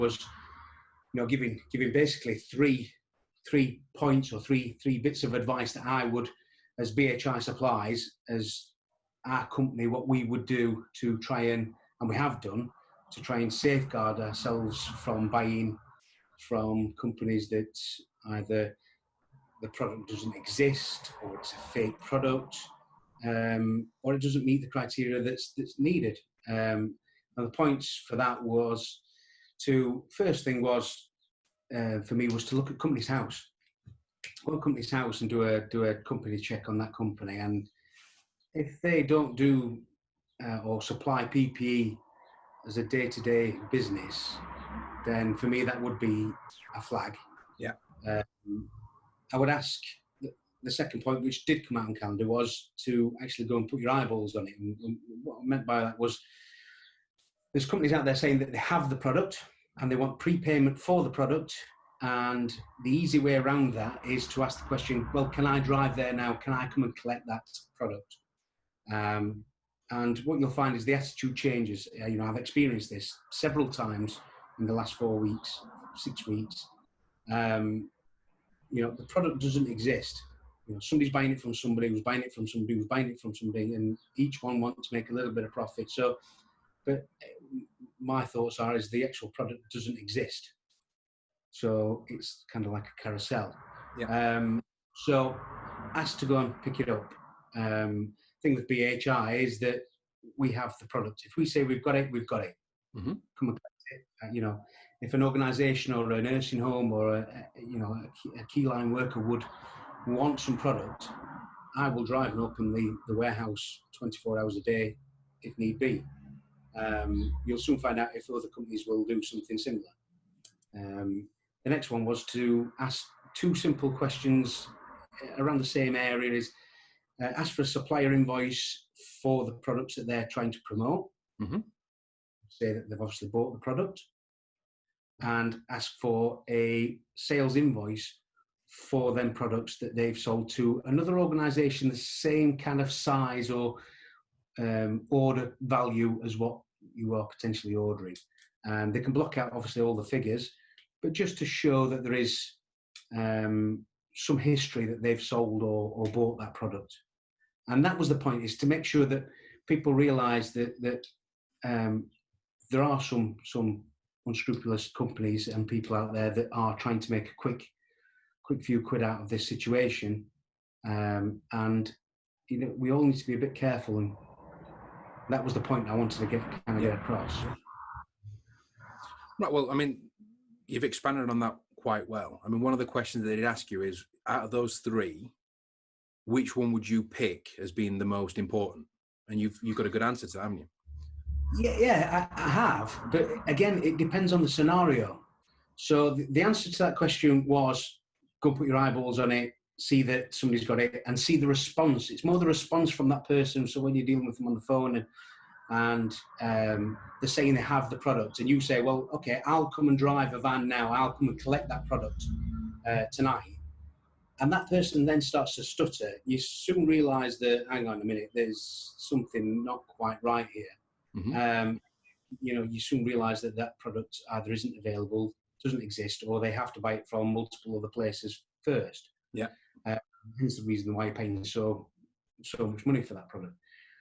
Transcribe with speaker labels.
Speaker 1: was, giving basically three points or three bits of advice that I would, as BHI Supplies, as our company, what we would do to try and we have done, to try and safeguard ourselves from buying from companies that either the product doesn't exist, or it's a fake product, or it doesn't meet the criteria that's needed. And the points for that was first thing was, for me, was to look at company's house. Go to company's house and do a company check on that company. And if they don't do or supply PPE as a day-to-day business, then for me that would be a flag.
Speaker 2: Yeah.
Speaker 1: I would ask, the second point, which did come out on calendar, was to actually go and put your eyeballs on it. And what I meant by that was, there's companies out there saying that they have the product and they want prepayment for the product. And the easy way around that is to ask the question, well, can I drive there now? Can I come and collect that product? And what you'll find is the attitude changes. I've experienced this several times in the last 4 weeks, 6 weeks. The product doesn't exist. Somebody's buying it from somebody who's buying it from somebody who's buying it from somebody, and each one wants to make a little bit of profit. So, but my thoughts is the actual product doesn't exist. So it's kind of like a carousel.
Speaker 2: Yeah.
Speaker 1: So asked to go and pick it up. Thing with BHI is that we have the product. If we say we've got it, we've got it.
Speaker 2: Mm-hmm.
Speaker 1: Come and collect it. If an organisation or a nursing home or a key line worker would want some product, I will drive and open the warehouse 24 hours a day if need be. You'll soon find out if other companies will do something similar. The next one was to ask 2 simple questions around the same area. Is ask for a supplier invoice for the products that they're trying to promote.
Speaker 2: Mm-hmm.
Speaker 1: Say that they've obviously bought the product, and ask for a sales invoice for them products that they've sold to another organisation the same kind of size or order value as what you are potentially ordering. They can block out obviously all the figures, but just to show that there is some history that they've sold or bought that product. And that was the point, is to make sure that people realise that there are some unscrupulous companies and people out there that are trying to make a quick few quid out of this situation. And we all need to be a bit careful, and that was the point I wanted to get across.
Speaker 2: Right, well, I mean, you've expanded on that quite well. I mean, one of the questions that they'd ask you is, out of those 3, which one would you pick as being the most important? And you've got a good answer to that, haven't you?
Speaker 1: Yeah, I have. But again, it depends on the scenario. So the answer to that question was, go put your eyeballs on it, see that somebody's got it, and see the response. It's more the response from that person. So when you're dealing with them on the phone and they're saying they have the product, and you say, well, okay, I'll come and drive a van now. I'll come and collect that product tonight. And that person then starts to stutter. You soon realise that, hang on a minute, there's something not quite right here. Mm-hmm. You soon realise that product either isn't available, doesn't exist, or they have to buy it from multiple other places first.
Speaker 2: Yeah.
Speaker 1: Hence the reason why you're paying so much money for that product.